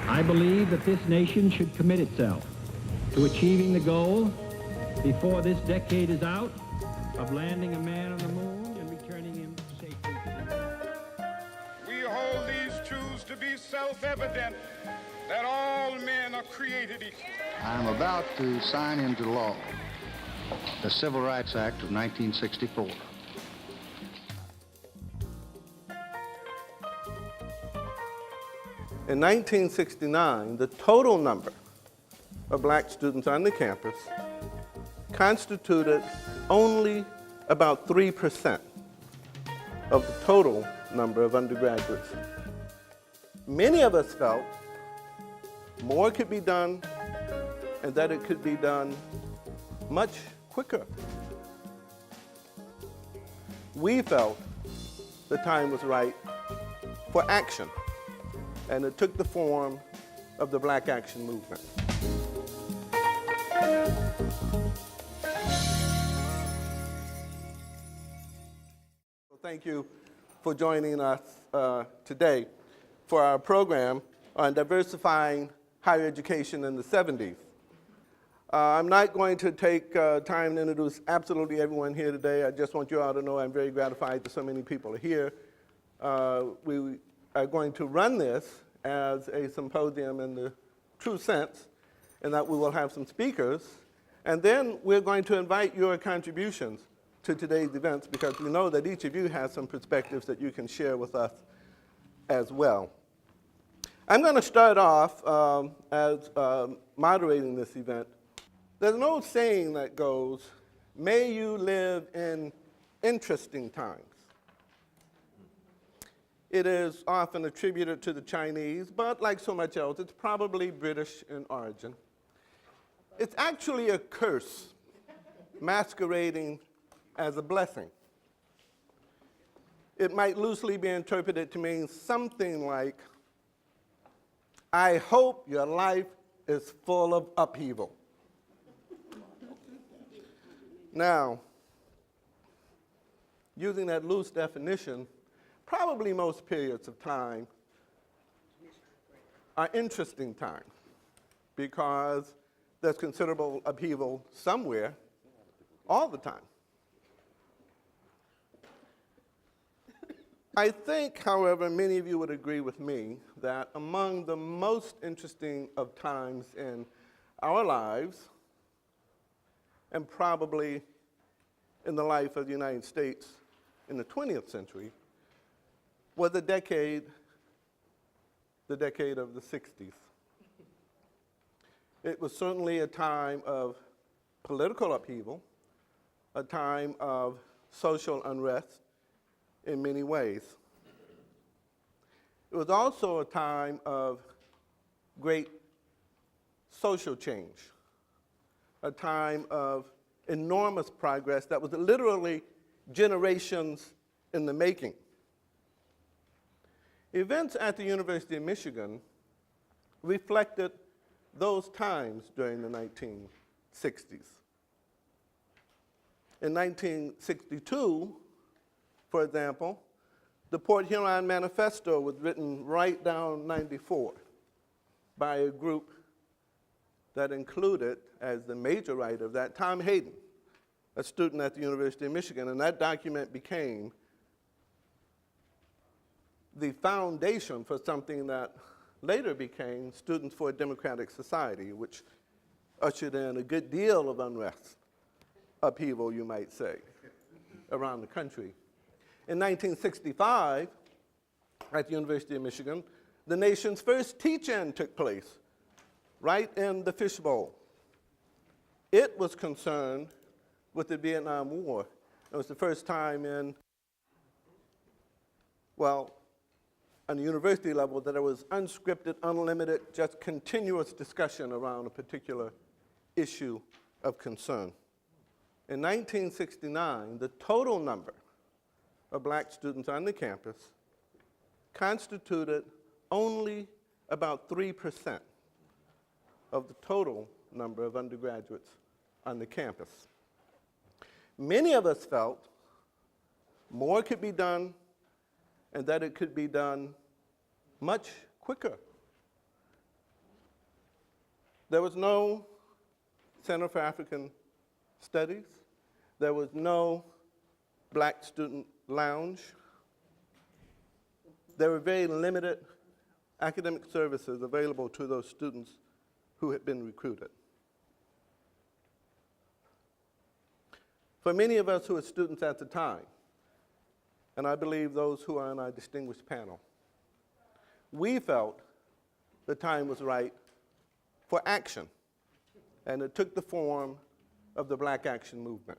I believe that this nation should commit itself to achieving the goal before this decade is out of landing a man on the moon and returning him safely to the earth. We hold these truths to be self-evident, that all men are created equal. I'm about to sign into law the Civil Rights Act of 1964. In 1969, the total number of black students on the campus constituted only about 3% of the total number of undergraduates. Many of us felt more could be done and that it could be done much quicker. We felt the time was right for action, and it took the form of the Black Action Movement. Thank you for joining us today for our program on diversifying higher education in the 70s. I'm not going to take time to introduce absolutely everyone here today. I just want you all to know I'm very gratified that so many people are here. We are going to run this as a symposium in the true sense, and that we will have some speakers. And then we're going to invite your contributions to today's events, because we know that each of you has some perspectives that you can share with us as well. I'm going to start off as moderating this event. There's an old saying that goes, "May you live in interesting times." It is often attributed to the Chinese, but like so much else, it's probably British in origin. It's actually a curse masquerading as a blessing. It might loosely be interpreted to mean something like, "I hope your life is full of upheaval." Now, using that loose definition, probably most periods of time are interesting times because there's considerable upheaval somewhere all the time. I think, however, many of you would agree with me that among the most interesting of times in our lives, and probably in the life of the United States in the 20th century, was the decade of the 60s. It was certainly a time of political upheaval, a time of social unrest in many ways. It was also a time of great social change, a time of enormous progress that was literally generations in the making. Events at the University of Michigan reflected those times during the 1960s. In 1962, for example, the Port Huron Manifesto was written right down 94 by a group that included, as the major writer of that, Tom Hayden, a student at the University of Michigan, and that document became the foundation for something that later became Students for a Democratic Society, which ushered in a good deal of unrest, upheaval, you might say, around the country. In 1965, at the University of Michigan, the nation's first teach-in took place, right in the fishbowl. It was concerned with the Vietnam War. It was the first time in, well, on the university level, that there was unscripted, unlimited, just continuous discussion around a particular issue of concern. In 1969, the total number of black students on the campus constituted only about 3% of the total number of undergraduates on the campus. Many of us felt more could be done and that it could be done much quicker. There was no Center for African Studies. There was no Black Student Lounge. There were very limited academic services available to those students who had been recruited. For many of us who were students at the time, and I believe those who are on our distinguished panel, we felt the time was right for action, and it took the form of the Black Action Movement.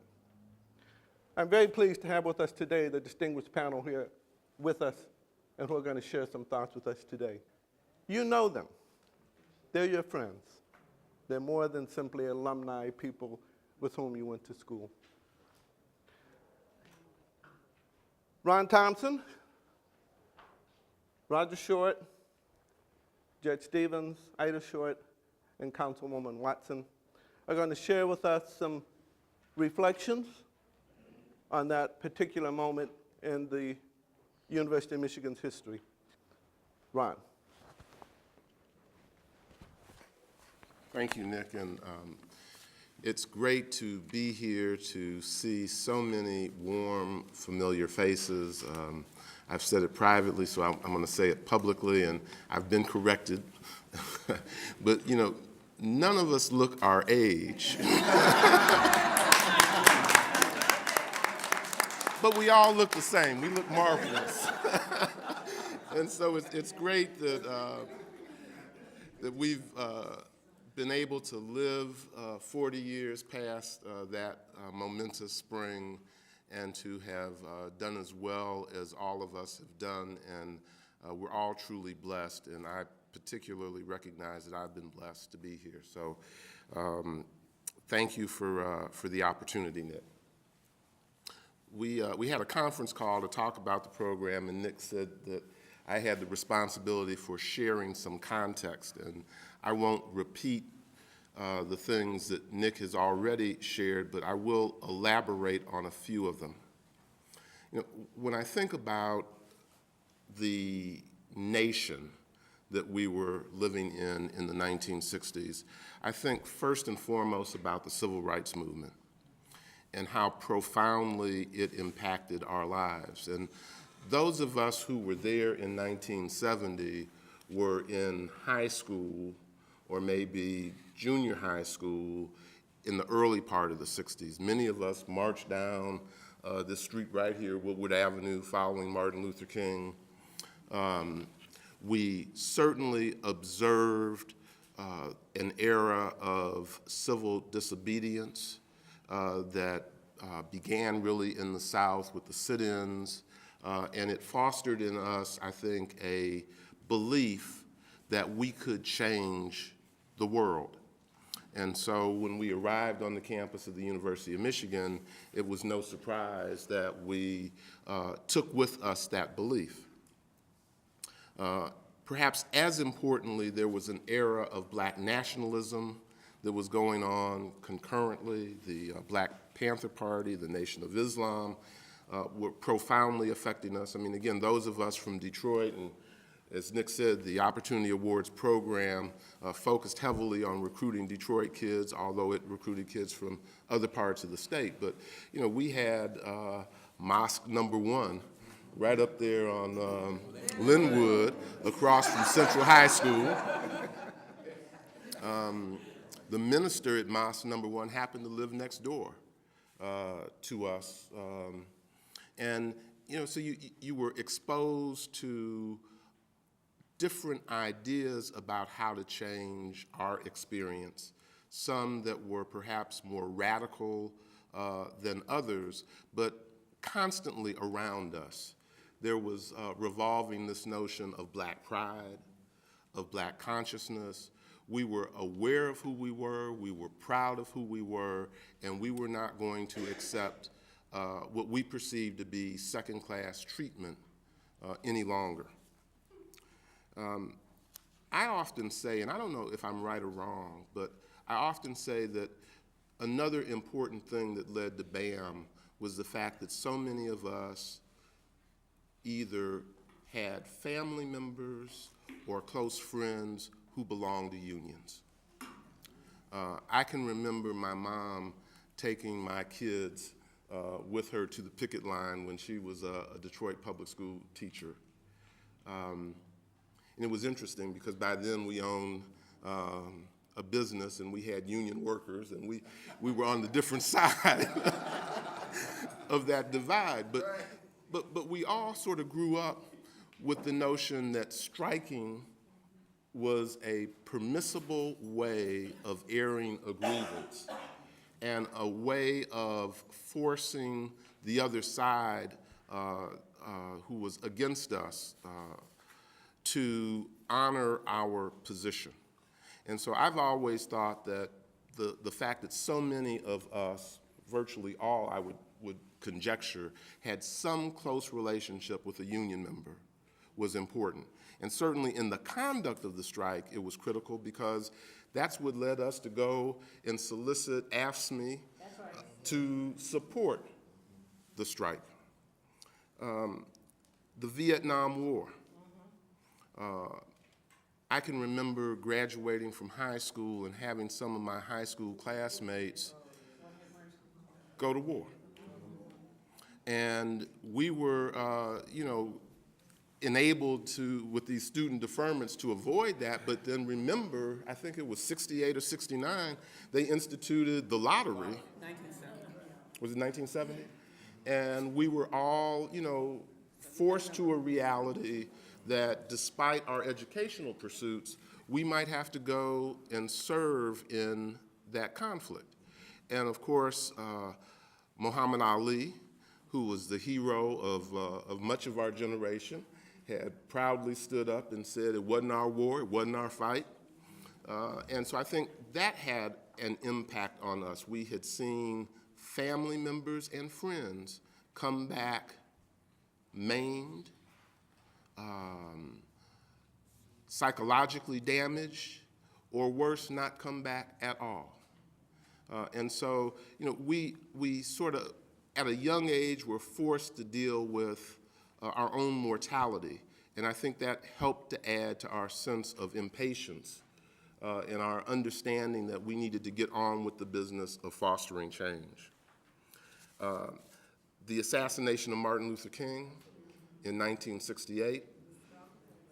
I'm very pleased to have with us today the distinguished panel here with us and who are going to share some thoughts with us today. You know them. They're your friends. They're more than simply alumni, people with whom you went to school. Ron Thompson, Roger Short, Judge Stevens, Ida Short, and Councilwoman Watson are going to share with us some reflections on that particular moment in the University of Michigan's history. Ron. Thank you, Nick, and it's great to be here to see so many warm, familiar faces. I've said it privately, so I'm going to say it publicly, and I've been corrected. But, you know, none of us look our age. But we all look the same. We look marvelous. And so it's great that, that we've been able to live 40 years past that momentous spring and to have done as well as all of us have done. And we're all truly blessed, and I particularly recognize that I've been blessed to be here. So thank you for the opportunity, Nick. We had a conference call to talk about the program, and Nick said that I had the responsibility for sharing some context, and I won't repeat the things that Nick has already shared, but I will elaborate on a few of them. You know, when I think about the nation that we were living in the 1960s, I think first and foremost about the civil rights movement and how profoundly it impacted our lives. And those of us who were there in 1970 were in high school or maybe junior high school in the early part of the 60s. Many of us marched down this street right here, Woodward Avenue, following Martin Luther King. We certainly observed an era of civil disobedience that began really in the South with the sit-ins, and it fostered in us, I think, a belief that we could change the world. And so when we arrived on the campus of the University of Michigan, it was no surprise that we took with us that belief. Perhaps as importantly, there was an era of Black nationalism that was going on concurrently. The Black Panther Party, the Nation of Islam, were profoundly affecting us. I mean, again, those of us from Detroit, and as Nick said, the Opportunity Awards program focused heavily on recruiting Detroit kids, although it recruited kids from other parts of the state. But, you know, we had Mosque Number 1 right up there on Linwood, across from Central High School. The minister at Mosque Number 1 happened to live next door to us. And, you know, so you were exposed to different ideas about how to change our experience, some that were perhaps more radical than others, but constantly around us. There was revolving this notion of Black pride, of Black consciousness. We were aware of who we were proud of who we were, and we were not going to accept what we perceived to be second-class treatment any longer. I often say, and I don't know if I'm right or wrong, but I often say that another important thing that led to BAM was the fact that so many of us either had family members or close friends who belonged to unions. I can remember my mom taking my kids with her to the picket line when she was a Detroit public school teacher. And it was interesting because by then we owned a business and we had union workers, and we were on the different side of that divide. But we all sort of grew up with the notion that striking was a permissible way of airing a grievance and a way of forcing the other side who was against us to honor our position. And so I've always thought that the fact that so many of us, virtually all I would conjecture, had some close relationship with a union member was important. And certainly in the conduct of the strike, it was critical because that's what led us to go and solicit AFSCME to support the strike. The Vietnam War. I can remember graduating from high school and having some of my high school classmates go to war. And we were, enabled to, with these student deferments, to avoid that, but then remember, I think it was 68 or 69, they instituted the lottery. 1970. Was it 1970? And we were all, forced to a reality that despite our educational pursuits, we might have to go and serve in that conflict. And of course, Muhammad Ali, who was the hero of much of our generation, had proudly stood up and said it wasn't our war, it wasn't our fight. And so I think that had an impact on us. We had seen family members and friends come back maimed, psychologically damaged, or worse, not come back at all. And so, we sort of, at a young age, were forced to deal with our own mortality. And I think that helped to add to our sense of impatience and our understanding that we needed to get on with the business of fostering change. The assassination of Martin Luther King in 1968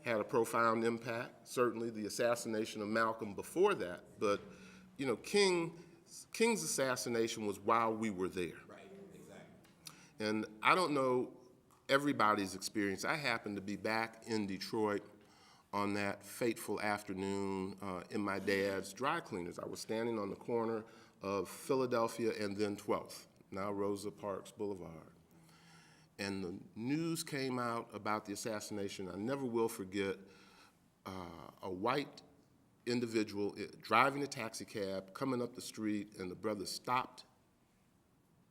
had a profound impact. Certainly the assassination of Malcolm before that, but King's assassination was while we were there. Right, exactly. And I don't know everybody's experience. I happened to be back in Detroit on that fateful afternoon in my dad's dry cleaners. I was standing on the corner of Philadelphia and then 12th, now Rosa Parks Boulevard. And the news came out about the assassination. I never will forget a white individual driving a taxi cab, coming up the street, and the brother stopped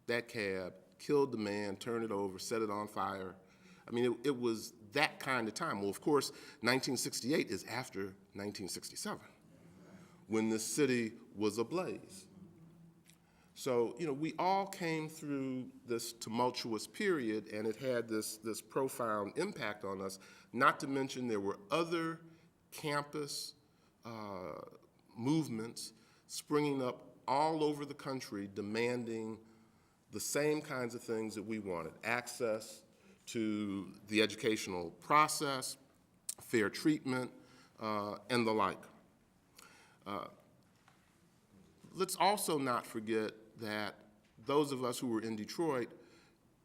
that cab, killed the man, turned it over, set it on fire. I mean, it was that kind of time. Well, of course, 1968 is after 1967, when the city was ablaze. So, we all came through this tumultuous period, and it had this profound impact on us, not to mention there were other campus movements springing up all over the country demanding the same kinds of things that we wanted: access to the educational process, fair treatment, and the like. Let's also not forget that those of us who were in Detroit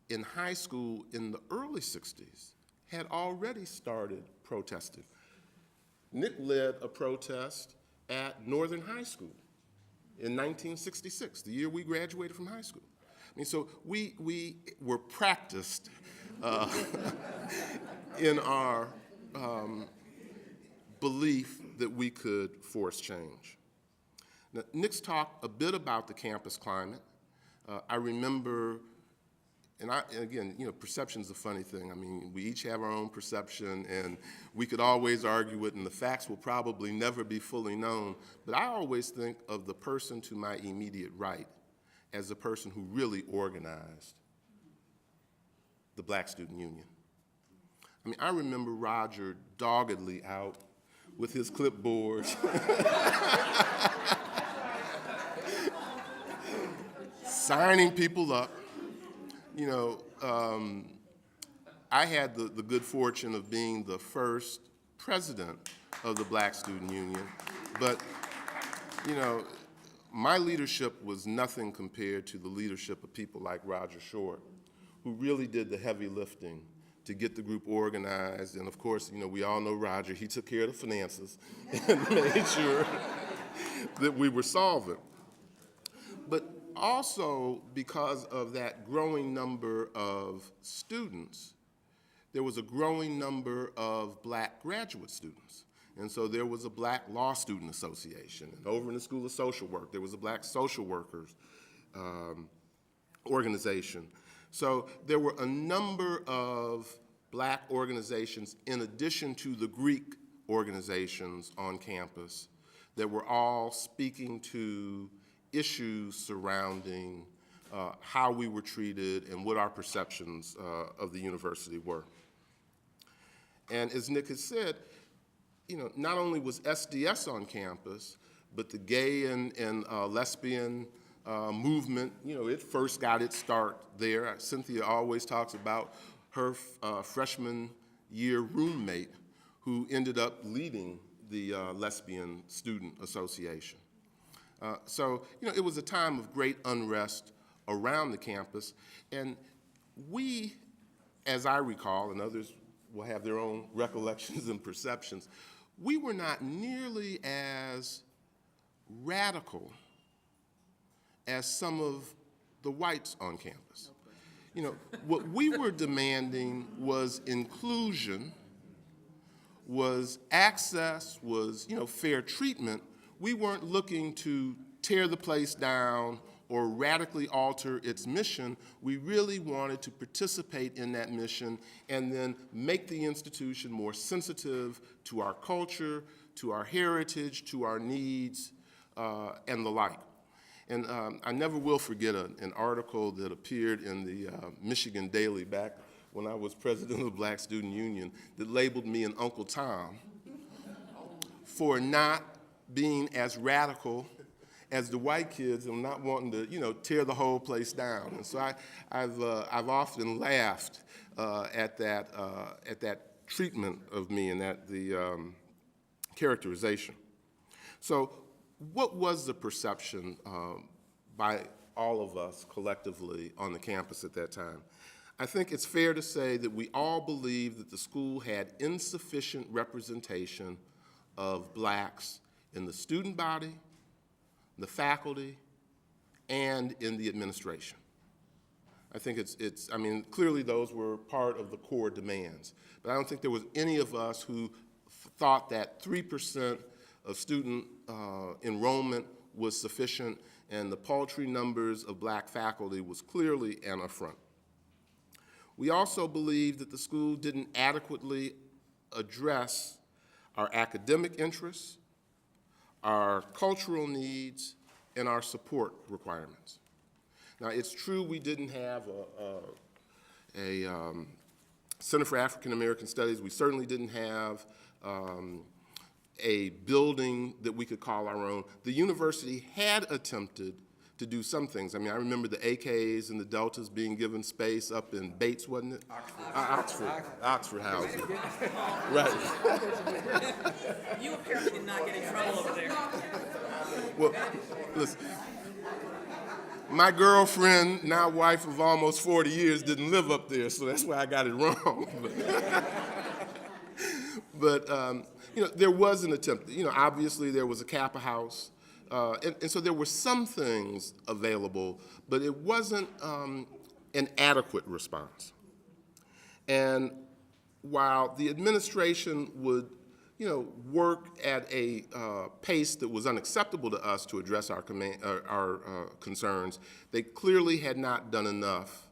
in high school in the early 60s had already started protesting. Nick led a protest at Northern High School in 1966, the year we graduated from high school. I mean, so we were practiced in our belief that we could force change. Now, Nick's talked a bit about the campus climate. I remember, and again, perception's a funny thing. I mean, we each have our own perception, and we could always argue it, and the facts will probably never be fully known. But I always think of the person to my immediate right as the person who really organized the Black Student Union. I mean, I remember Roger doggedly out with his clipboards signing people up. You know, I had the good fortune of being the first president of the Black Student Union, but, you know, my leadership was nothing compared to the leadership of people like Roger Short, who really did the heavy lifting to get the group organized. And of course, you know, we all know Roger. He took care of the finances and made sure that we were solvent. But also, because of that growing number of students, there was a growing number of Black graduate students. And so there was a Black Law Student Association. And over in the School of Social Work, there was a Black Social Workers organization. So there were a number of Black organizations in addition to the Greek organizations on campus that were all speaking to issues surrounding how we were treated and what our perceptions of the university were. And as Nick has said, you know, not only was SDS on campus, but the gay and lesbian movement, you know, it first got its start there. Cynthia always talks about her freshman year roommate who ended up leading the Lesbian Student Association. So, you know, it was a time of great unrest around the campus, and we, as I recall, and others will have their own recollections and perceptions, we were not nearly as radical as some of the whites on campus. You know, what we were demanding was inclusion, was access, was, you know, fair treatment. We weren't looking to tear the place down or radically alter its mission. We really wanted to participate in that mission and then make the institution more sensitive to our culture, to our heritage, to our needs, and the like. And I never will forget an article that appeared in the Michigan Daily back when I was president of the Black Student Union that labeled me an Uncle Tom for not being as radical as the white kids and not wanting to, you know, tear the whole place down. And so I've often laughed at that treatment of me and the characterization. So what was the perception by all of us collectively on the campus at that time? I think it's fair to say that we all believed that the school had insufficient representation of blacks in the student body, the faculty, and in the administration. I think I mean, clearly those were part of the core demands, but I don't think there was any of us who thought that 3% of student enrollment was sufficient, and the paltry numbers of black faculty was clearly an affront. We also believed that the school didn't adequately address our academic interests, our cultural needs, and our support requirements. Now, it's true we didn't have a Center for African American Studies. We certainly didn't have a building that we could call our own. The university had attempted to do some things. I mean, I remember the AKs and the Deltas being given space up in Bates, wasn't it? Oxford housing. Right. You apparently did not get in trouble over there. Well, listen, my girlfriend, now wife of almost 40 years, didn't live up there, so that's why I got it wrong. But you know, there was an attempt. You know, obviously there was a Kappa house. And so there were some things available, but it wasn't an adequate response. And while the administration would, you know, work at a pace that was unacceptable to us to address our concerns, they clearly had not done enough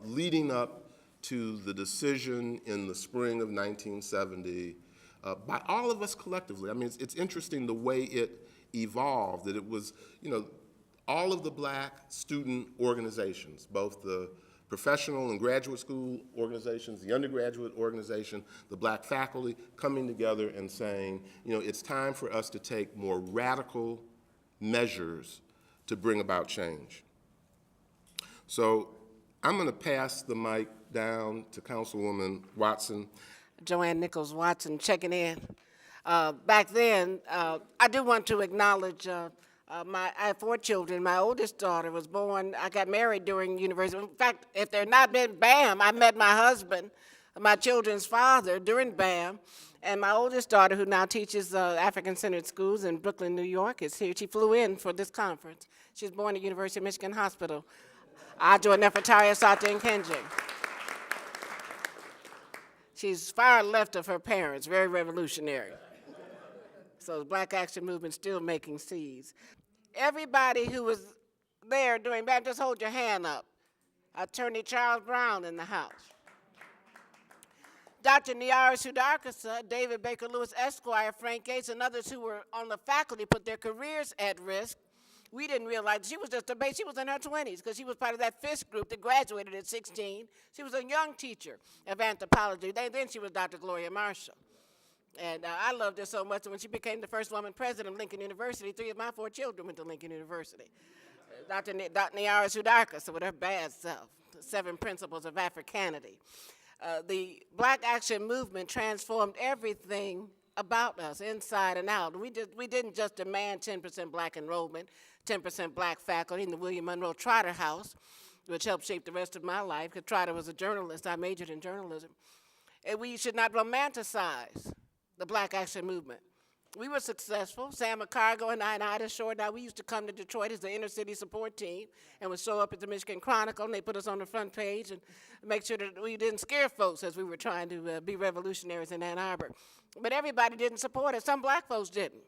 leading up to the decision in the spring of 1970 by all of us collectively. I mean, it's interesting the way it evolved, that it was, you know, all of the black student organizations, both the professional and graduate school organizations, the undergraduate organization, the black faculty coming together and saying, you know, it's time for us to take more radical measures to bring about change. So I'm going to pass the mic down to Councilwoman Watson. Joanne Nichols Watson checking in. Back then, I do want to acknowledge I have 4 children. My oldest daughter was born, I got married during university. In fact, if there had not been BAM, I met my husband, my children's father, during BAM. And my oldest daughter, who now teaches African-centered schools in Brooklyn, New York, is here. She flew in for this conference. She was born at University of Michigan Hospital. Ajua Nefertari Asante Nkenje. She's far left of her parents, very revolutionary. So the Black Action Movement's still making seeds. Everybody who was there during BAM, just hold your hand up. Attorney Charles Brown in the house. Dr. Nyara Sudarkasa, David Baker Lewis Esquire, Frank Gates, and others who were on the faculty put their careers at risk. We didn't realize she was just a baby. She was in her 20s because she was part of that FISC group that graduated at 16. She was a young teacher of anthropology. Then she was Dr. Gloria Marshall. And I loved her so much that when she became the first woman president of Lincoln University, 3 of my 4 children went to Lincoln University. Dr. Nyara Sudarkasa with her bad self, 7 Principles of Africanity. The Black Action Movement transformed everything about us, inside and out. We didn't just demand 10% black enrollment, 10% black faculty in the William Monroe Trotter House, which helped shape the rest of my life, because Trotter was a journalist. I majored in journalism. And we should not romanticize the Black Action Movement. We were successful. Sam McCargo and Ida Shore, now we used to come to Detroit as the inner city support team and would show up at the Michigan Chronicle, and they put us on the front page and make sure that we didn't scare folks as we were trying to be revolutionaries in Ann Arbor. But everybody didn't support us. Some black folks didn't.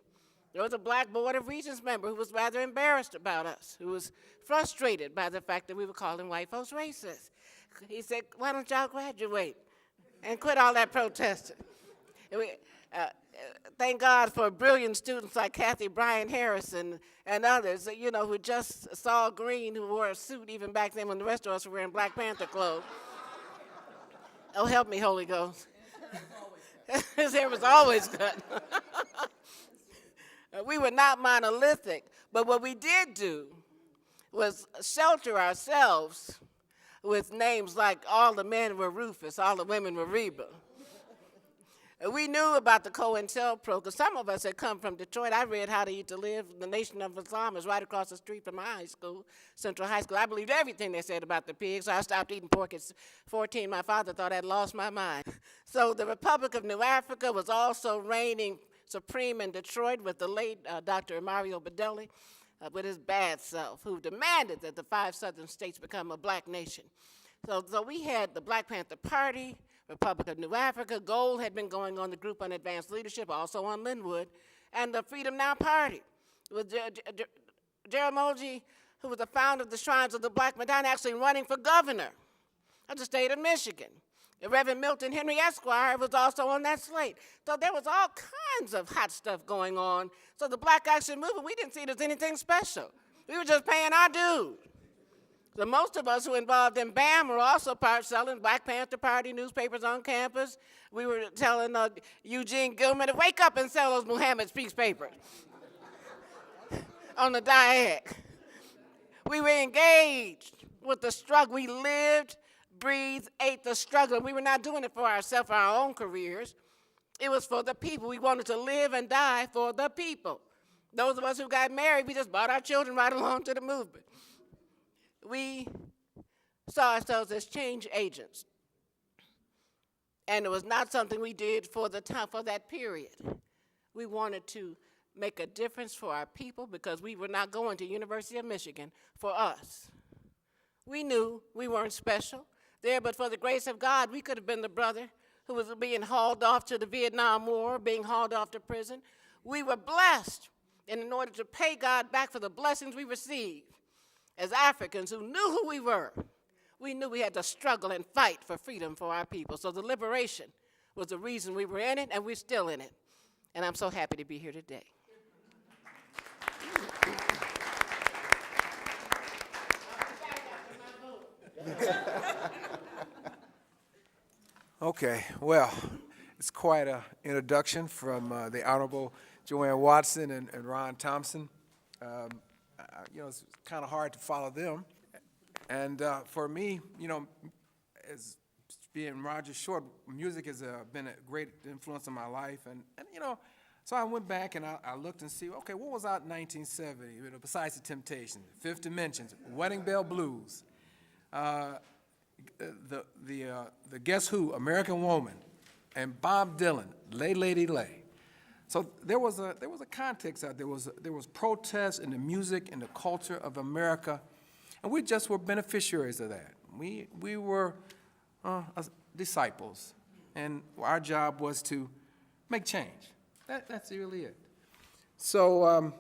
There was a black Board of Regents member who was rather embarrassed about us, who was frustrated by the fact that we were calling white folks racist. He said, why don't y'all graduate and quit all that protesting? Thank God for brilliant students like Kathy Bryan Harrison and others, you know, who just saw Green, who wore a suit even back then when the rest of us were wearing Black Panther clothes. Oh, help me, Holy Ghost. His hair was always cut. We were not monolithic, but what we did do was shelter ourselves with names like all the men were Rufus, all the women were Reba. We knew about the COINTELPRO because some of us had come from Detroit. I read How to Eat to Live. The Nation of Islam is right across the street from my high school, Central High School. I believed everything they said about the pigs, so I stopped eating pork at 14. My father thought I'd lost my mind. So the Republic of New Africa was also reigning supreme in Detroit with the late Dr. Mario Bedelli, with his bad self, who demanded that the 5 southern states become a black nation. So we had the Black Panther Party, Republic of New Africa. Gold had been going on, the Group on Advanced Leadership, also on Linwood, and the Freedom Now Party with Jaramogi, who was the founder of the Shrines of the Black Madonna, actually running for governor of the state of Michigan. The Reverend Milton Henry Esquire was also on that slate. So there was all kinds of hot stuff going on. So the Black Action Movement, we didn't see it as anything special. We were just paying our dues. So most of us who were involved in BAM were also selling Black Panther Party newspapers on campus. We were telling Eugene Gilman to wake up and sell those Muhammad Speaks papers on the diet. We were engaged with the struggle. We lived, breathed, ate the struggle. We were not doing it for ourselves, for our own careers. It was for the people. We wanted to live and die for the people. Those of us who got married, we just brought our children right along to the movement. We saw ourselves as change agents. And it was not something we did for that period. We wanted to make a difference for our people because we were not going to University of Michigan for us. We knew we weren't special there, but for the grace of God, we could have been the brother who was being hauled off to the Vietnam War, being hauled off to prison. We were blessed, and in order to pay God back for the blessings we received, as Africans who knew who we knew we had to struggle and fight for freedom for our people. So the liberation was the reason we were in it, and we're still in it. And I'm so happy to be here today. Okay, well, it's quite an introduction from the Honorable Joanne Watson and Ron Thompson. You know, it's kind of hard to follow them. And for me, as being Roger Short, music has been a great influence in my life. And so I went back and I looked and see, okay, what was out in 1970, besides The Temptations, Fifth Dimensions, Wedding Bell Blues, the Guess Who, American Woman, and Bob Dylan, Lay Lady Lay. So there was a context out there. There was protest in the music and the culture of America, and we just were beneficiaries of that. We were disciples, and our job was to make change. That's really it. So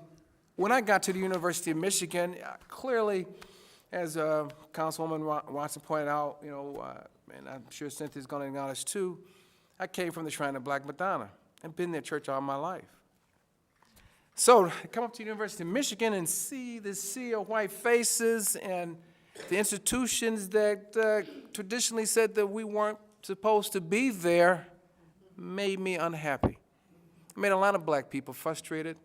when I got to the University of Michigan, clearly, as Councilwoman Watson pointed out, and I'm sure Cynthia's going to acknowledge too, I came from the Shrine of Black Madonna and been there church all my life. So I come up to the University of Michigan and see this sea of white faces and the institutions that traditionally said that we weren't supposed to be there made me unhappy. It made a lot of black people frustrated.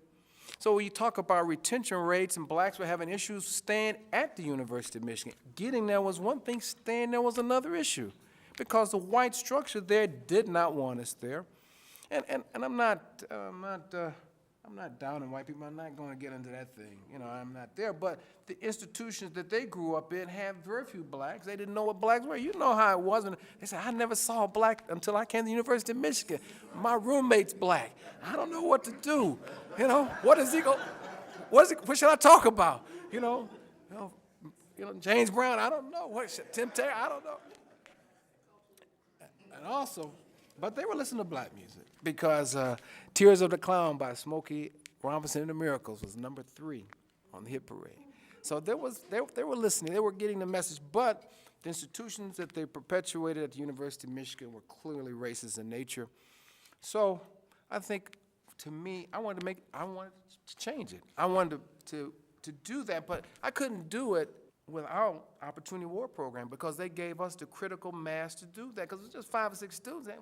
So when you talk about retention rates and blacks were having issues staying at the University of Michigan, getting there was one thing, staying there was another issue, because the white structure there did not want us there. And I'm not down on white people. I'm not going to get into that thing. I'm not there. But the institutions that they grew up in had very few blacks. They didn't know what blacks were. You know how it was. And they said, I never saw a black until I came to the University of Michigan. My roommate's black. I don't know what to do. What is he go? What should I talk about? James Brown. I don't know. Tim Taylor. I don't know. And also, but they were listening to black music because Tears of the Clown by Smokey Robinson and the Miracles was number 3 on the hit parade. So they were listening. They were getting the message. But the institutions that they perpetuated at the University of Michigan were clearly racist in nature. So I think, to me, I wanted to change it. I wanted to do that, but I couldn't do it with our Opportunity Award program because they gave us the critical mass to do that, because it was just 5 or 6 students, and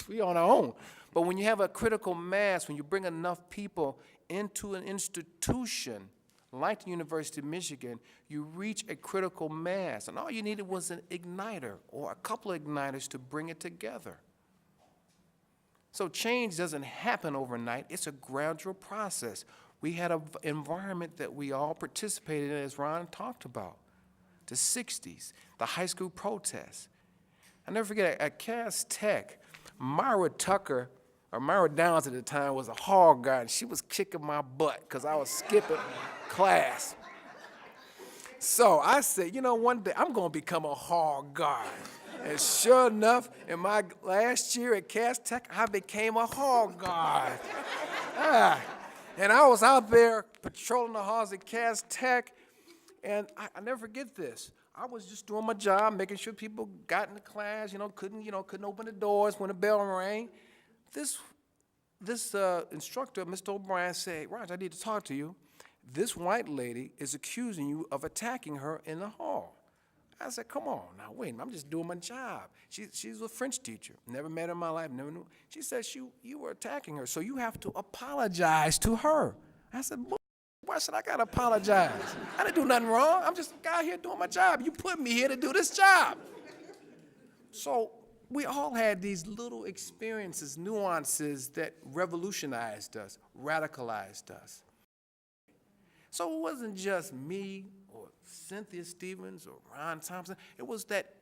we on our own. But when you have a critical mass, when you bring enough people into an institution like the University of Michigan, you reach a critical mass, and all you needed was an igniter or a couple of igniters to bring it together. So change doesn't happen overnight. It's a gradual process. We had an environment that we all participated in, as Ron talked about, the 60s, the high school protests. I'll never forget, at Cass Tech, Myra Tucker, or Myra Downs at the time, was a hog guard, and she was kicking my butt because I was skipping class. So I said, one day I'm going to become a hog guard. And sure enough, in my last year at Cass Tech, I became a hog guard. And I was out there patrolling the halls at Cass Tech, and I never forget this. I was just doing my job, making sure people got into class, couldn't open the doors when the bell rang. This instructor, Mr. O'Brien, said, Roger, I need to talk to you. This white lady is accusing you of attacking her in the hall. I said, come on, now wait a minute, I'm just doing my job. She's a French teacher, never met her in my life, never knew. She said, you were attacking her, so you have to apologize to her. I said, why should I gotta apologize? I didn't do nothing wrong. I'm just a guy here doing my job. You put me here to do this job. So we all had these little experiences, nuances that revolutionized us, radicalized us. So it wasn't just me or Cynthia Stevens or Ron Thompson. It was that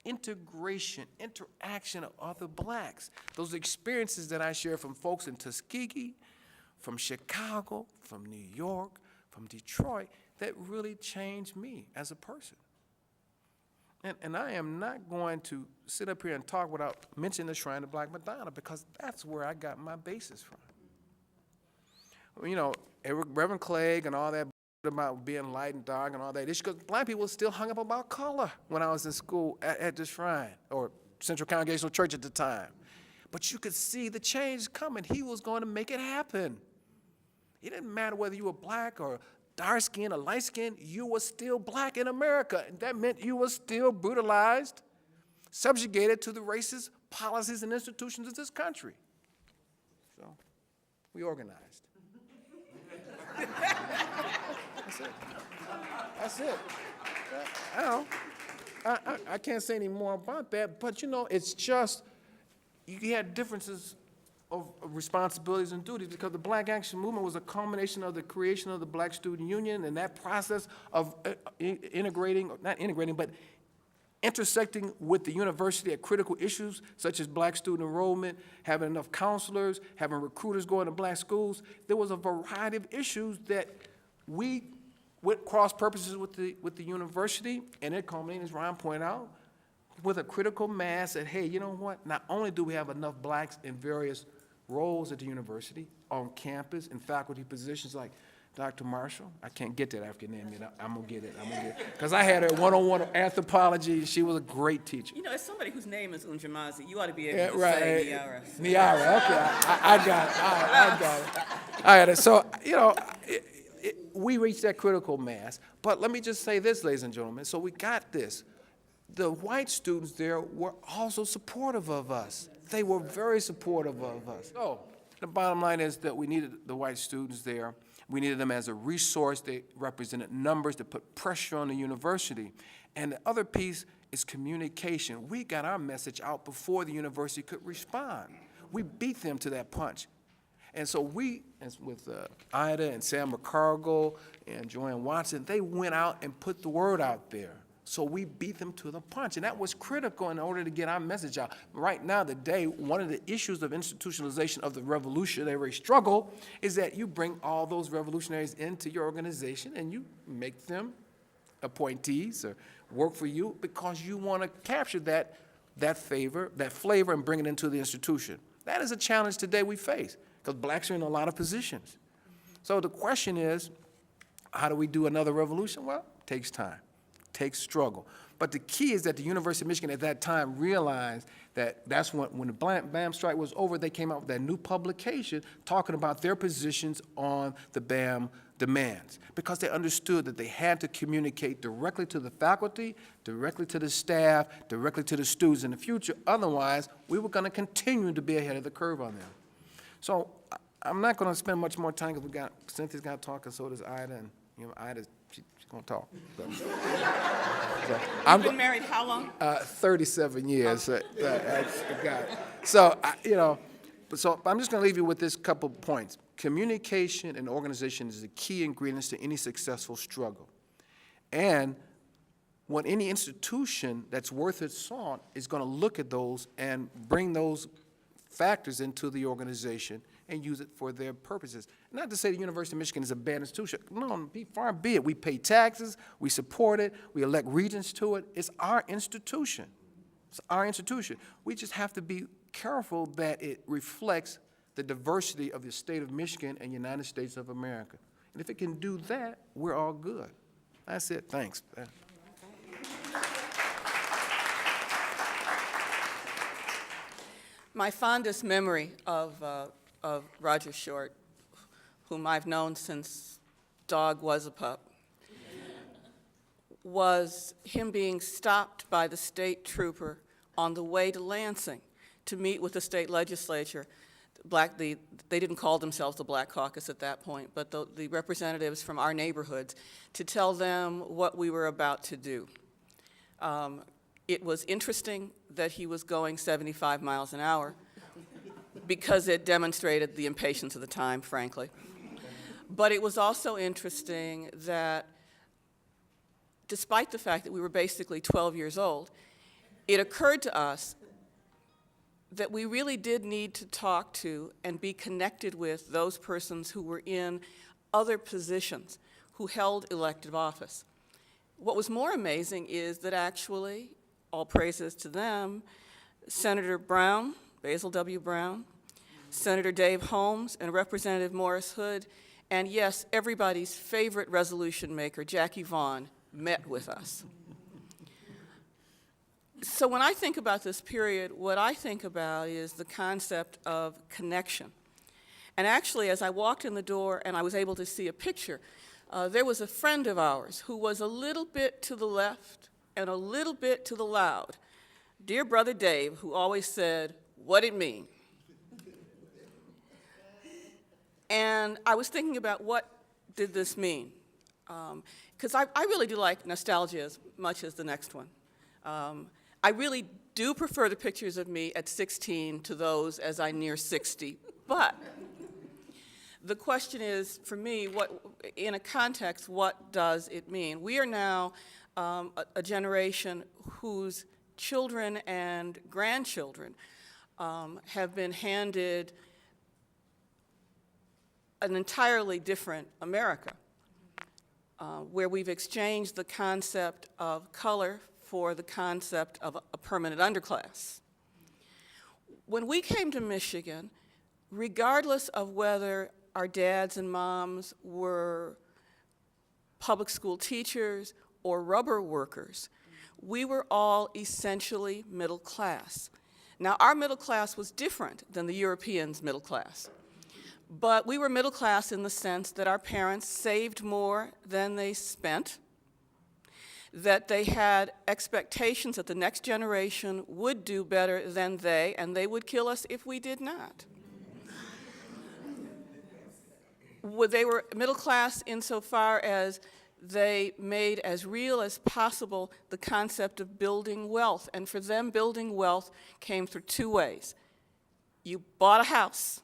integration, interaction of other blacks. Those experiences that I shared from folks in Tuskegee, from Chicago, from New York, from Detroit, that really changed me as a person. And I am not going to sit up here and talk without mentioning the Shrine of Black Madonna, because that's where I got my basis from. Reverend Clegg and all that about being light and dark and all that, because black people still hung up about color when I was in school at the Shrine, or Central Congregational Church at the time. But you could see the change coming. He was going to make it happen. It didn't matter whether you were black or dark-skinned or light-skinned, you were still black in America. And that meant you were still brutalized, subjugated to the racist policies and institutions of this country. So we organized. That's it. That's it. I don't know. I can't say any more about that, but you know, it's just, you had differences of responsibilities and duties because the Black Action Movement was a culmination of the creation of the Black Student Union and that process of not integrating, but intersecting with the university at critical issues such as black student enrollment, having enough counselors, having recruiters going to black schools. There was a variety of issues that we went cross purposes with the university, and it culminated, as Ron pointed out, with a critical mass that, hey, you know what? Not only do we have enough blacks in various roles at the university, on campus, in faculty positions like Dr. Marshall, I can't get that African name yet. I'm gonna get it. Because I had her one-on-one anthropology. She was a great teacher. You know, as somebody whose name is Unjamazi, you ought to be able to say Niara. Niara, okay. I got it. I got it. I got it. So, you know, we reached that critical mass. But let me just say this, ladies and gentlemen. So we got this. The white students there were also supportive of us. They were very supportive of us. So the bottom line is that we needed the white students there. We needed them as a resource. They represented numbers that put pressure on the university. And the other piece is communication. We got our message out before the university could respond. We beat them to that punch. And so we, as with Ida and Sam McCargill and Joanne Watson, they went out and put the word out there. So we beat them to the punch, and that was critical in order to get our message out. Right now, today, one of the issues of institutionalization of the revolutionary struggle is that you bring all those revolutionaries into your organization and you make them appointees or work for you because you want to capture that flavor, and bring it into the institution. That is a challenge today we face because blacks are in a lot of positions. So the question is, how do we do another revolution? Well, it takes time. Takes struggle. But the key is that the University of Michigan at that time realized that that's when the BAM strike was over, they came out with that new publication talking about their positions on the BAM demands because they understood that they had to communicate directly to the faculty, directly to the staff, directly to the students in the future. Otherwise, we were going to continue to be ahead of the curve on them. So I'm not going to spend much more time because Cynthia's got to talk and so does Ida, and Ida's she's going to talk. You've been married how long? 37 years. So, so I'm just going to leave you with this couple points. Communication and organization is the key ingredients to any successful struggle. And when any institution that's worth its salt is going to look at those and bring those factors into the organization and use it for their purposes. Not to say the University of Michigan is a bad institution. No, far be it. We pay taxes, we support it, we elect regents to it. It's our institution. It's our institution. We just have to be careful that it reflects the diversity of the state of Michigan and United States of America. And if it can do that, we're all good. That's it. Thanks. My fondest memory of Roger Short, whom I've known since Dog was a pup, was him being stopped by the state trooper on the way to Lansing to meet with the state legislature. They didn't call themselves the Black Caucus at that point, but the representatives from our neighborhoods, to tell them what we were about to do. It was interesting that he was going 75 miles an hour because it demonstrated the impatience of the time, frankly. But it was also interesting that despite the fact that we were basically 12 years old, it occurred to us that we really did need to talk to and be connected with those persons who were in other positions, who held elective office. What was more amazing is that actually, all praises to them, Senator Brown, Basil W. Brown, Senator Dave Holmes, and Representative Morris Hood, and yes, everybody's favorite resolution maker, Jackie Vaughn, met with us. So when I think about this period, what I think about is the concept of connection. And actually, as I walked in the door and I was able to see a picture, there was a friend of ours who was a little bit to the left and a little bit to the loud. Dear brother Dave, who always said, "What it mean?" And I was thinking about what did this mean? because I really do like nostalgia as much as the next one. I really do prefer the pictures of me at 16 to those as I near 60, but the question is, for me, in a context, what does it mean? We are now a generation whose children and grandchildren have been handed an entirely different America, where we've exchanged the concept of color for the concept of a permanent underclass. When we came to Michigan, regardless of whether our dads and moms were public school teachers or rubber workers, we were all essentially middle class. Now, our middle class was different than the Europeans' middle class, but we were middle class in the sense that our parents saved more than they spent, that they had expectations that the next generation would do better than they, and they would kill us if we did not. They were middle class insofar as they made as real as possible the concept of building wealth. And for them, building wealth came through two ways. You bought a house,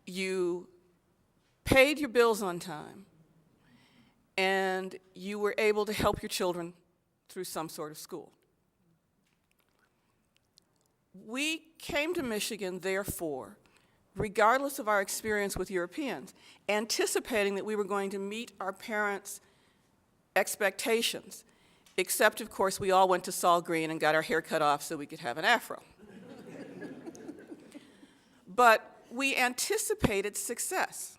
you paid your bills on time, and you were able to help your children through some sort of school. We came to Michigan, therefore, regardless of our experience with Europeans, anticipating that we were going to meet our parents' expectations, except, of course, we all went to Saul Green and got our hair cut off so we could have an afro. But we anticipated success.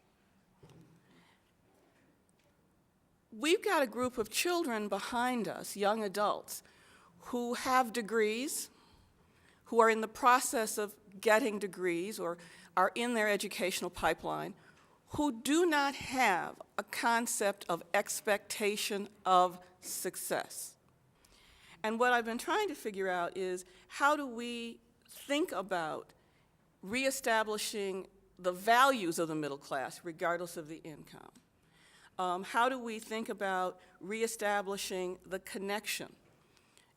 We've got a group of children behind us, young adults, who have degrees, who are in the process of getting degrees or are in their educational pipeline, who do not have a concept of expectation of success. And what I've been trying to figure out is, how do we think about reestablishing the values of the middle class, regardless of the income? How do we think about reestablishing the connection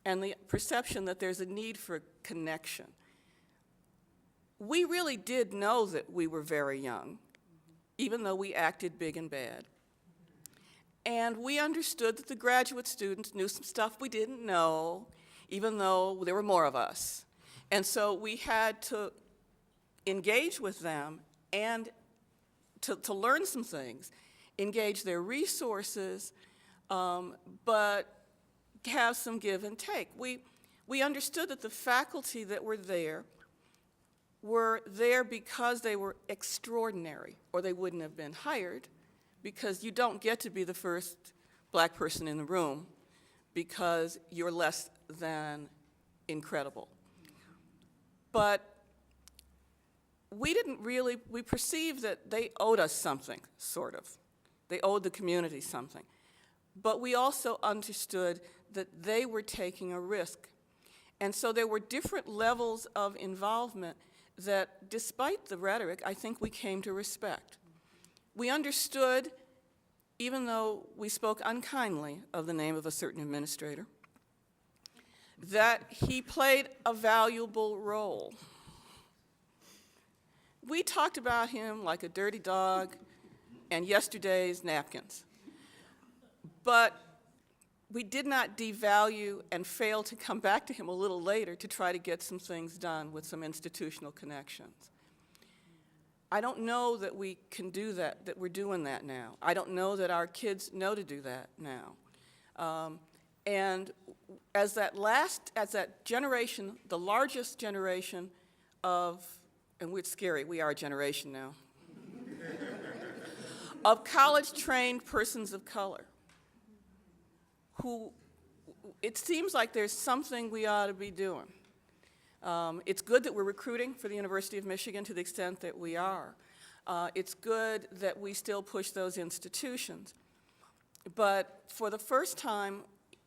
and the perception that there's a need for connection? We really did know that we were very young, even though we acted big and bad. And we understood that the graduate students knew some stuff we didn't know, even though there were more of us. And so we had to engage with them and to learn some things, engage their resources, but have some give and take. We understood that the faculty that were there because they were extraordinary, or they wouldn't have been hired, because you don't get to be the first black person in the room because you're less than incredible. But we perceived that they owed us something, sort of. They owed the community something. But we also understood that they were taking a risk. And so there were different levels of involvement that, despite the rhetoric, I think we came to respect. We understood, even though we spoke unkindly of the name of a certain administrator, that he played a valuable role. We talked about him like a dirty dog and yesterday's napkins. But we did not devalue and fail to come back to him a little later to try to get some things done with some institutional connections. I don't know that we can do that we're doing that now. I don't know that our kids know to do that now. And as that generation, the largest generation of, and it's scary, we are a generation now, of college-trained persons of color, who it seems like there's something we ought to be doing. It's good that we're recruiting for the University of Michigan to the extent that we are. It's good that we still push those institutions. But for the first time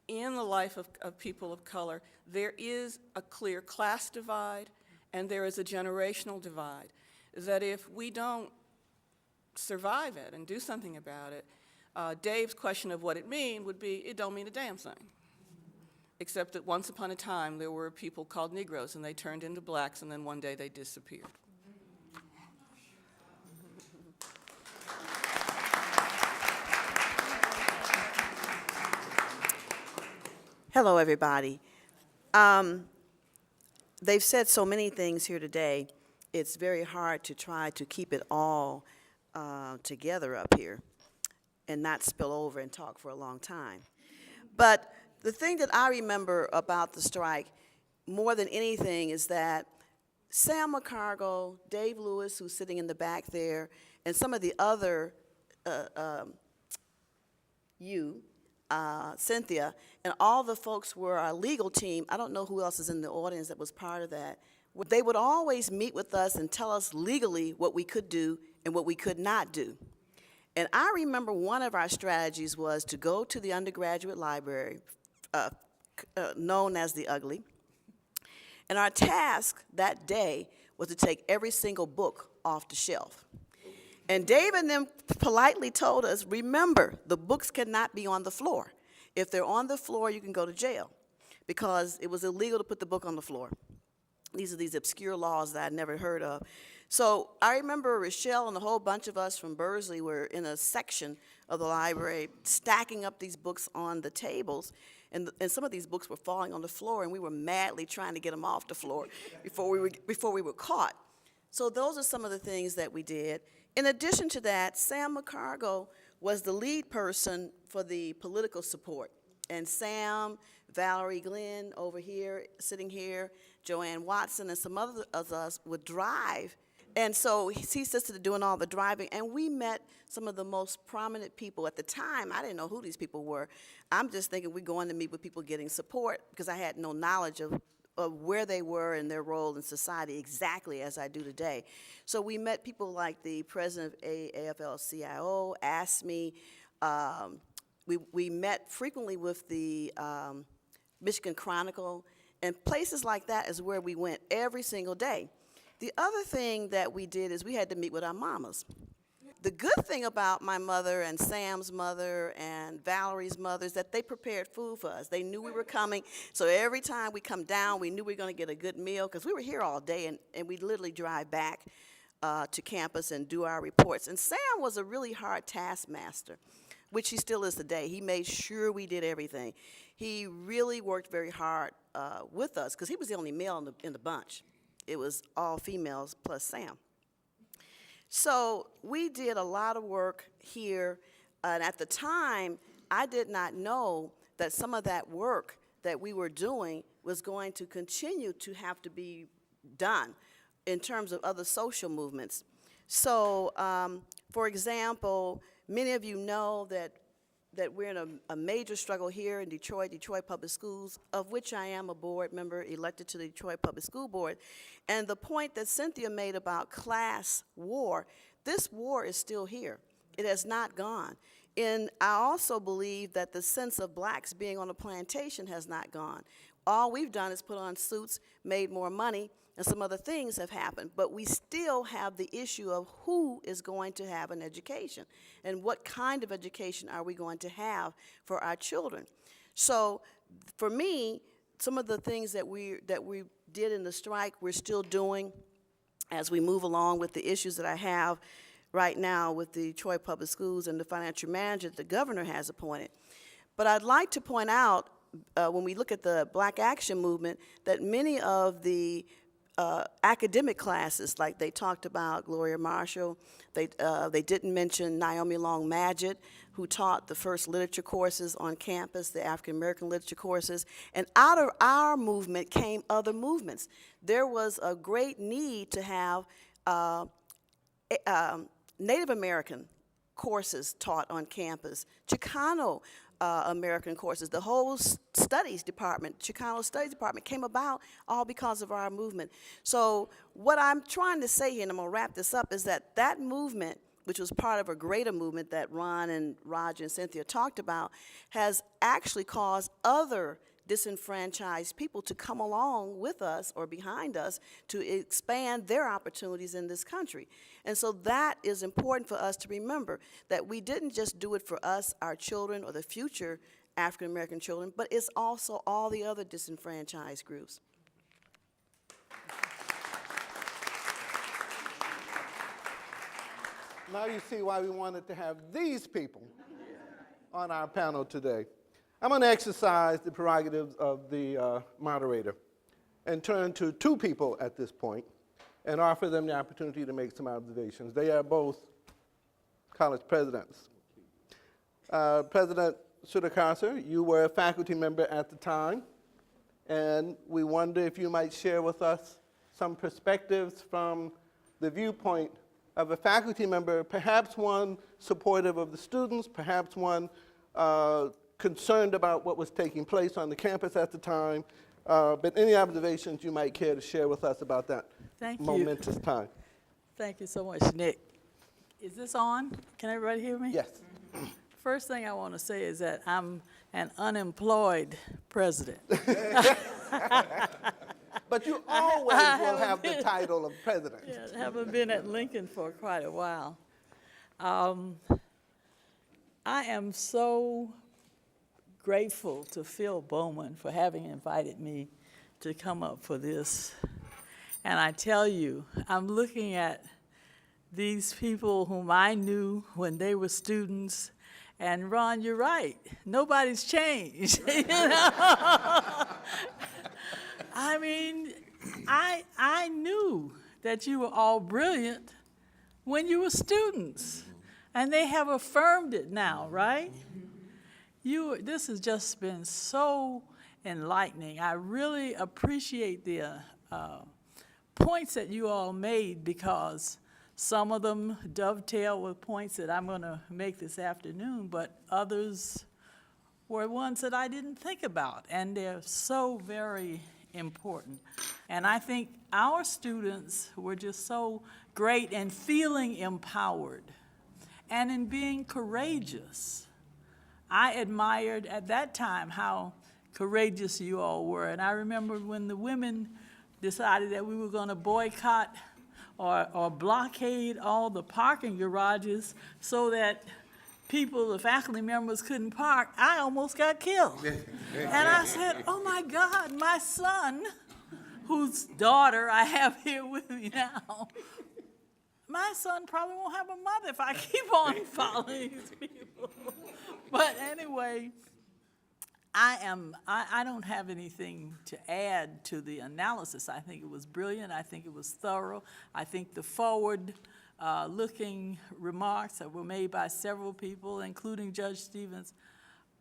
in the life of people of color, there is a clear class divide and there is a generational divide, that if we don't survive it and do something about it, Dave's question of what it mean would be, it don't mean a damn thing. Except that once upon a time, there were people called Negroes, and they turned into blacks, and then one day they disappeared. Hello, everybody. They've said so many things here today, it's very hard to try to keep it all together up here and not spill over and talk for a long time. But the thing that I remember about the strike more than anything is that Sam McCargo, Dave Lewis, who's sitting in the back there, and some of the other Cynthia, and all the folks were our legal team. I don't know who else is in the audience that was part of that. They would always meet with us and tell us legally what we could do and what we could not do. And I remember one of our strategies was to go to the undergraduate library, known as the Ugly, and our task that day was to take every single book off the shelf. And Dave and them politely told us, remember, the books cannot be on the floor. If they're on the floor, you can go to jail, because it was illegal to put the book on the floor. These are these obscure laws that I'd never heard of. So I remember Rochelle and a whole bunch of us from Berkeley were in a section of the library stacking up these books on the tables, and some of these books were falling on the floor, and we were madly trying to get them off the floor before we were caught. So those are some of the things that we did. In addition to that, Sam McCargo was the lead person for the political support. And Sam, Valerie Glenn over here, sitting here, Joanne Watson, and some other of us would drive. And so he assisted in doing all the driving, and we met some of the most prominent people. At the time, I didn't know who these people were. I'm just thinking we're going to meet with people getting support, because I had no knowledge of where they were in their role in society exactly as I do today. So we met people like the president of AFL-CIO, ASME. We met frequently with the Michigan Chronicle, and places like that is where we went every single day. The other thing that we did is we had to meet with our mamas. The good thing about my mother and Sam's mother and Valerie's mother is that they prepared food for us. They knew we were coming, so every time we come down, we knew we were going to get a good meal, because we were here all day, and we'd literally drive back to campus and do our reports. And Sam was a really hard taskmaster, which he still is today. He made sure we did everything. He really worked very hard with us, because he was the only male in the bunch. It was all females plus Sam. So we did a lot of work here, and at the time, I did not know that some of that work that we were doing was going to continue to have to be done in terms of other social movements. So, for example, many of you know that we're in a major struggle here in Detroit Public Schools, of which I am a board member elected to the Detroit Public School Board. And the point that Cynthia made about class war, this war is still here. It has not gone. And I also believe that the sense of blacks being on a plantation has not gone. All we've done is put on suits, made more money, and some other things have happened, but we still have the issue of who is going to have an education and what kind of education are we going to have for our children. So for me, some of the things that we did in the strike, we're still doing as we move along with the issues that I have right now with the Detroit Public Schools and the financial manager that the governor has appointed. But I'd like to point out, when we look at the Black Action Movement, that many of the academic classes, like they talked about Gloria Marshall, they didn't mention Naomi Long Madgett, who taught the first literature courses on campus, the African American literature courses, and out of our movement came other movements. There was a great need to have Native American courses taught on campus, Chicano American courses. The whole studies department, Chicano Studies Department, came about all because of our movement. So what I'm trying to say here, and I'm going to wrap this up, is that that movement, which was part of a greater movement that Ron and Roger and Cynthia talked about, has actually caused other disenfranchised people to come along with us or behind us to expand their opportunities in this country. And so that is important for us to remember, that we didn't just do it for us, our children, or the future African American children, but it's also all the other disenfranchised groups. Now you see why we wanted to have these people on our panel today. I'm going to exercise the prerogatives of the moderator and turn to two people at this point and offer them the opportunity to make some observations. They are both college presidents. President Sudhakar, you were a faculty member at the time, and we wonder if you might share with us some perspectives from the viewpoint of a faculty member, perhaps one supportive of the students, perhaps one concerned about what was taking place on the campus at the time, but any observations you might care to share with us about that momentous time. Thank you so much, Nick. Is this on? Can everybody hear me? Yes. First thing I want to say is that I'm an unemployed president. But you always will have the title of president. Yeah, I haven't been at Lincoln for quite a while. I am so grateful to Phil Bowman for having invited me to come up for this. And I tell you, I'm looking at these people whom I knew when they were students, and Ron, you're right, nobody's changed. You know? I mean, I knew that you were all brilliant when you were students, and they have affirmed it now, right? This has just been so enlightening. I really appreciate the points that you all made, because some of them dovetail with points that I'm going to make this afternoon, but others were ones that I didn't think about, and they're so very important. And I think our students were just so great in feeling empowered and in being courageous. I admired at that time how courageous you all were. And I remember when the women decided that we were going to boycott or blockade all the parking garages so that people, the faculty members, couldn't park, I almost got killed. And I said, oh my God, my son, whose daughter I have here with me now, my son probably won't have a mother if I keep on following these people. But anyway, I don't have anything to add to the analysis. I think it was brilliant. I think it was thorough. I think the forward-looking remarks that were made by several people, including Judge Stevens,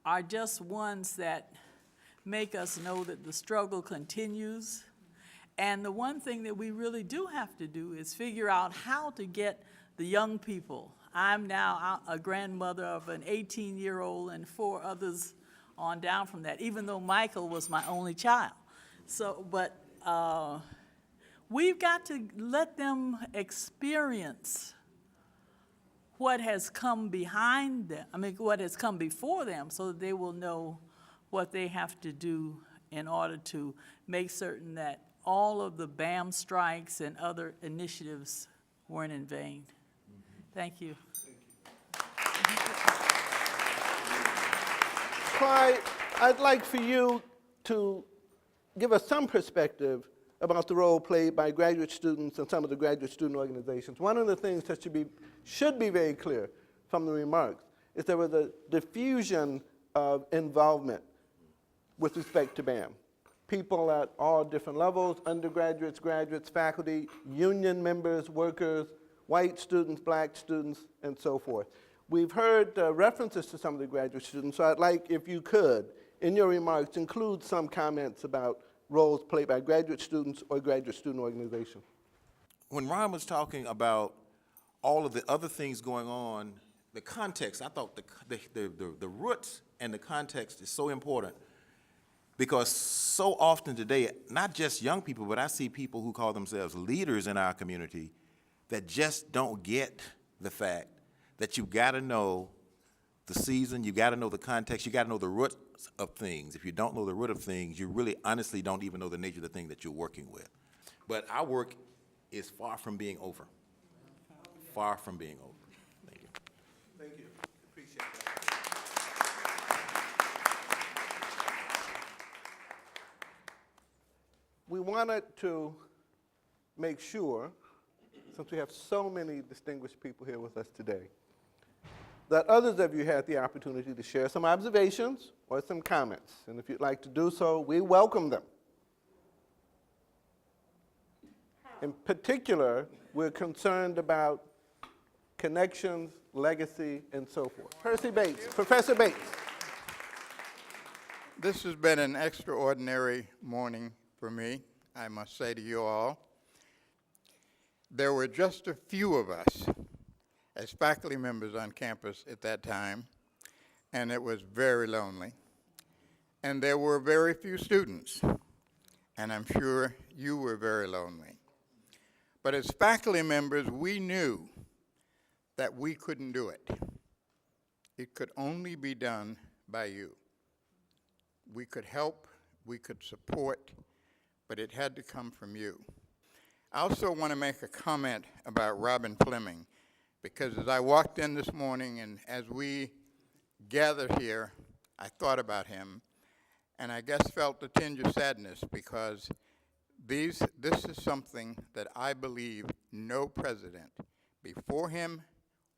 are just ones that make us know that the struggle continues. And the one thing that we really do have to do is figure out how to get the young people. I'm now a grandmother of an 18-year-old and 4 others on down from that, even though Michael was my only child. So, but we've got to let them experience what has come behind them, what has come before them, so that they will know what they have to do in order to make certain that all of the BAM strikes and other initiatives weren't in vain. Thank you. Clyde, I'd like for you to give us some perspective about the role played by graduate students and some of the graduate student organizations. One of the things that should be very clear from the remarks is there was a diffusion of involvement with respect to BAM. People at all different levels, undergraduates, graduates, faculty, union members, workers, white students, black students, and so forth. We've heard references to some of the graduate students, so I'd like, if you could, in your remarks, include some comments about roles played by graduate students or graduate student organizations. When Ron was talking about all of the other things going on, the context, I thought the roots and the context is so important, because so often today, not just young people, but I see people who call themselves leaders in our community that just don't get the fact that you gotta know the season, you gotta know the context, you gotta know the roots of things. If you don't know the root of things, you really honestly don't even know the nature of the thing that you're working with. But our work is far from being over. Far from being over. Thank you. Thank you. Appreciate that. We wanted to make sure, since we have so many distinguished people here with us today, that others of you had the opportunity to share some observations or some comments. And if you'd like to do so, we welcome them. In particular, we're concerned about connections, legacy, and so forth. Percy Bates, Professor Bates. This has been an extraordinary morning for me, I must say to you all. There were just a few of us as faculty members on campus at that time, and it was very lonely. And there were very few students, and I'm sure you were very lonely. But as faculty members, we knew that we couldn't do it. It could only be done by you. We could help, we could support, but it had to come from you. I also want to make a comment about Robin Fleming, because as I walked in this morning and as we gathered here, I thought about him, and I guess felt a tinge of sadness, because this is something that I believe no president before him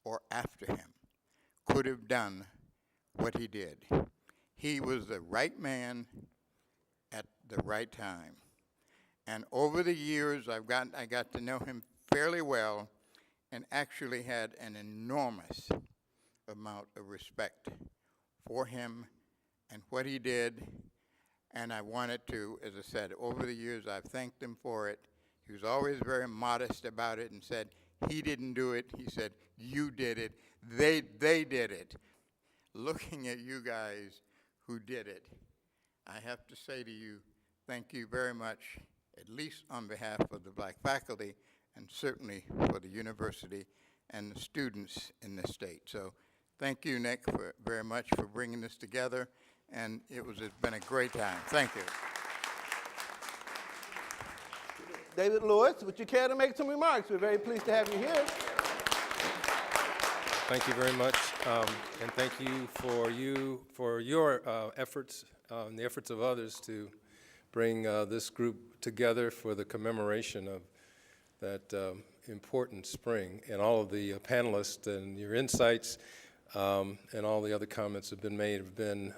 or after him could have done what he did. He was the right man at the right time. And over the years, I got to know him fairly well and actually had an enormous amount of respect for him and what he did. And I wanted to, as I said, over the years, I've thanked him for it. He was always very modest about it and said, he didn't do it. He said, you did it. They did it. Looking at you guys who did it, I have to say to you, thank you very much, at least on behalf of the black faculty and certainly for the university and the students in this state. So thank you, Nick, very much for bringing this together, and it's been a great time. Thank you. David Lewis, would you care to make some remarks? We're very pleased to have you here. Thank you very much, and thank you for your efforts and the efforts of others to bring this group together for the commemoration of that important spring. And all of the panelists and your insights and all the other comments that have been made have been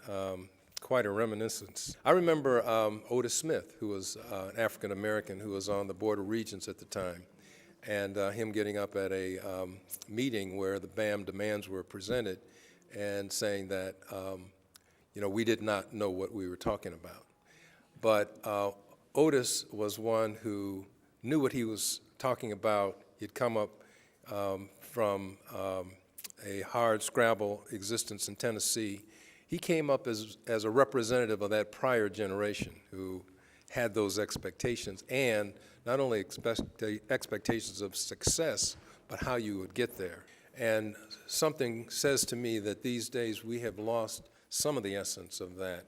quite a reminiscence. I remember Otis Smith, who was an African American who was on the Board of Regents at the time, and him getting up at a meeting where the BAM demands were presented and saying that, we did not know what we were talking about. But Otis was one who knew what he was talking about. He'd come up from a hard scrabble existence in Tennessee. He came up as a representative of that prior generation who had those expectations, and not only expectations of success, but how you would get there. And something says to me that these days we have lost some of the essence of that,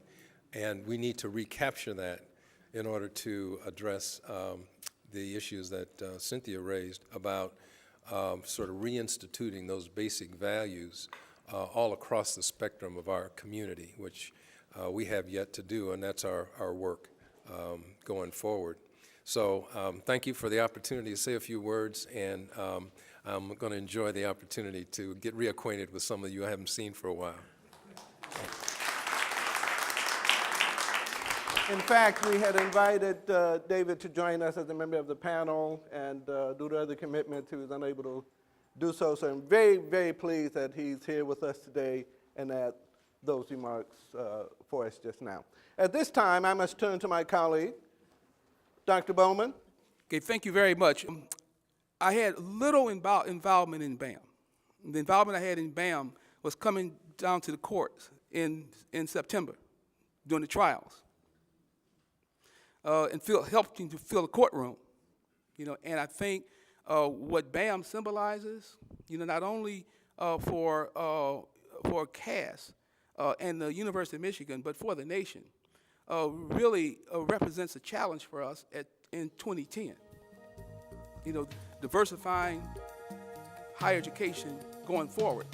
and we need to recapture that in order to address the issues that Cynthia raised about sort of reinstituting those basic values all across the spectrum of our community, which we have yet to do, and that's our work going forward. So thank you for the opportunity to say a few words, and I'm going to enjoy the opportunity to get reacquainted with some of you I haven't seen for a while. In fact, we had invited David to join us as a member of the panel, and due to other commitments, he was unable to do so. So I'm very, very pleased that he's here with us today and that those remarks for us just now. At this time, I must turn to my colleague, Dr. Bowman. Okay, thank you very much. I had little involvement in BAM. The involvement I had in BAM was coming down to the courts in September during the trials. And helping to fill the courtroom, and I think what BAM symbolizes, not only for CAS, and the University of Michigan, but for the nation, really represents a challenge for us in 2010. You know, diversifying higher education going forward.